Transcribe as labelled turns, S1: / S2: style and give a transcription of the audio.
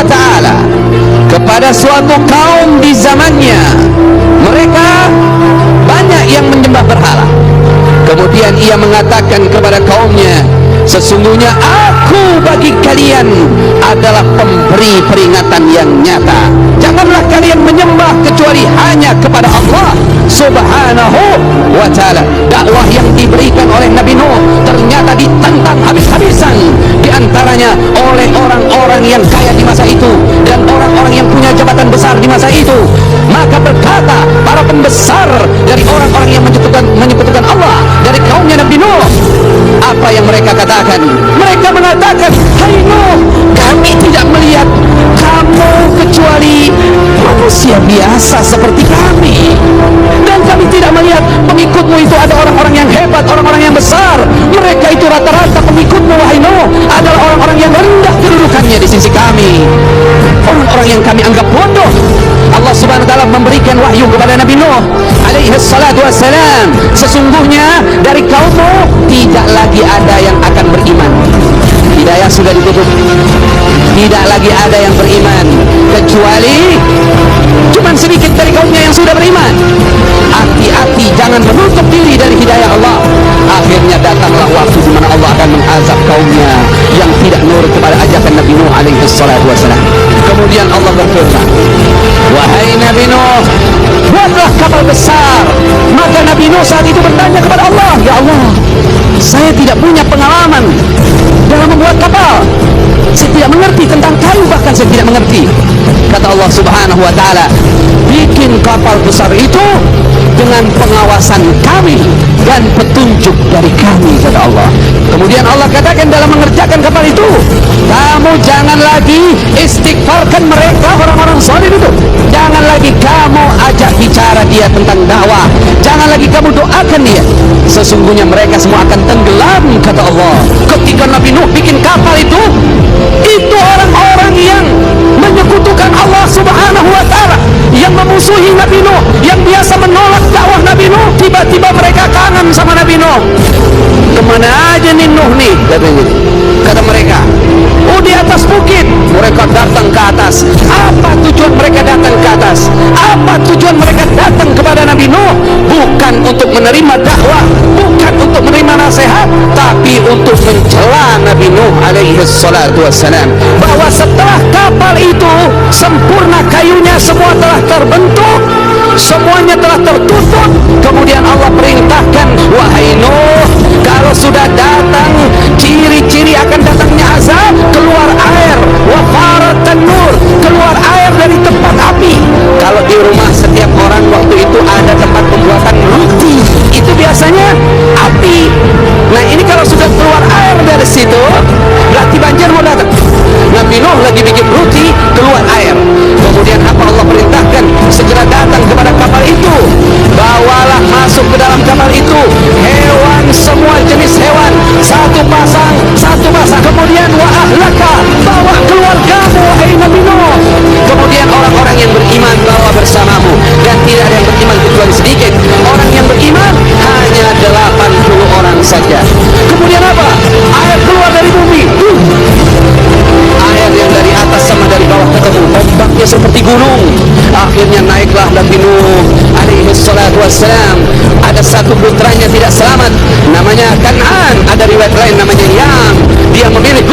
S1: wa ta'ala kepada suatu kaum di zamannya. Mereka banyak yang menyembah berhala. Kemudian ia mengatakan kepada kaumnya, sesungguhnya aku bagi kalian adalah pemberi peringatan yang nyata. Janganlah kalian menyembah kecuali hanya kepada Allah Subhanahu wa ta'ala. Dakwah yang diberikan oleh Nabi Nuh ternyata ditentang habis-habisan, di antaranya oleh orang-orang yang kaya di masa itu dan orang-orang yang punya jabatan besar di masa itu. Maka berkata para pembesar dari orang-orang yang menyekutukan Allah dari kaumnya Nabi Nuh, apa yang mereka katakan? Mereka mengatakan, hai Nuh, kami tidak melihat kamu kecuali manusia biasa seperti kami, dan kami tidak melihat pengikutmu itu ada orang-orang yang hebat, orang-orang yang besar. Mereka itu rata-rata pengikutmu, wahai Nuh, adalah orang-orang yang rendah kedudukannya di sisi kami, orang-orang yang kami anggap bodoh. Allah Subhanahu wa ta'ala memberikan wahyu kepada Nabi Nuh alaihi salatu wassalam, sesungguhnya dari kaummu tidak lagi ada yang akan beriman. Hidayah sudah ditutup, tidak lagi ada yang beriman kecuali cuman sedikit dari kaumnya yang sudah beriman. Hati-hati, jangan menutup diri dari hidayah Allah. Akhirnya datanglah waktu di mana Allah akan mengazab kaumnya yang tidak nurut kepada ajakan Nabi Nuh alaihi salatu wassalam. Kemudian Allah berfirman, wahai Nabi Nuh, buatlah kapal besar. Maka Nabi Nuh saat itu bertanya kepada Allah, ya Allah, saya tidak punya pengalaman dalam membuat kapal, saya tidak mengerti tentang kayu, bahkan saya tidak mengerti. Kata Allah Subhanahu wa ta'ala, bikin kapal besar itu dengan pengawasan kami dan petunjuk dari kami, kata Allah. Kemudian Allah katakan dalam mengerjakan kapal itu, kamu jangan lagi istighfarkan mereka, orang-orang saleh itu. Jangan lagi kamu ajak bicara dia tentang dakwah, jangan lagi kamu doakan dia, sesungguhnya mereka semua akan tenggelam, kata Allah. Ketika Nabi Nuh bikin kapal itu orang-orang yang menyekutukan Allah Subhanahu wa ta'ala, yang memusuhi Nabi Nuh, yang biasa menolak dakwah Nabi Nuh, tiba-tiba mereka kangen sama Nabi Nuh. Kemana aja nih Nuh nih, katanya. Kata mereka, oh di atas bukit. Mereka datang ke atas. Apa tujuan mereka datang ke atas? Apa tujuan mereka datang kepada Nabi Nuh? Bukan untuk menerima dakwah, bukan untuk menerima nasihat, tapi untuk mencela Nabi Nuh alaihi salatu wassalam, bahwa setelah kapal itu sempurna, kayunya semua telah terbentuk, semuanya telah tertutup. Kemudian Allah perintahkan, wahai Nuh, kalau sudah datang ciri-ciri akan datangnya azab, keluar air, wafarat tanur, keluar air dari tempat api. Kalau di rumah setiap orang waktu itu ada tempat pembuatan roti, itu biasanya api. Nah ini kalau sudah keluar air dari situ, berarti banjir mau datang. Nabi Nuh lagi bikin roti, keluar air. Kemudian apa Allah perintahkan? Segera datang kepada kapal itu, bawalah masuk ke dalam kapal itu hewan, semua jenis hewan, satu pasang. Kemudian wa ahlaka, bawa keluargamu, wahai Nabi Nuh. Kemudian orang-orang yang beriman bawa bersamamu, dan tidak ada yang beriman kecuali sedikit. Orang yang beriman hanya 80 orang saja. Kemudian apa? Air keluar dari bumi, air yang dari atas sama dari bawah ketemu, ombaknya seperti gunung. Akhirnya naiklah Nabi Nuh alaihi salatu wassalam. Ada satu putranya tidak selamat, namanya Kan'an, ada riwayat lain namanya Yam. Dia memilih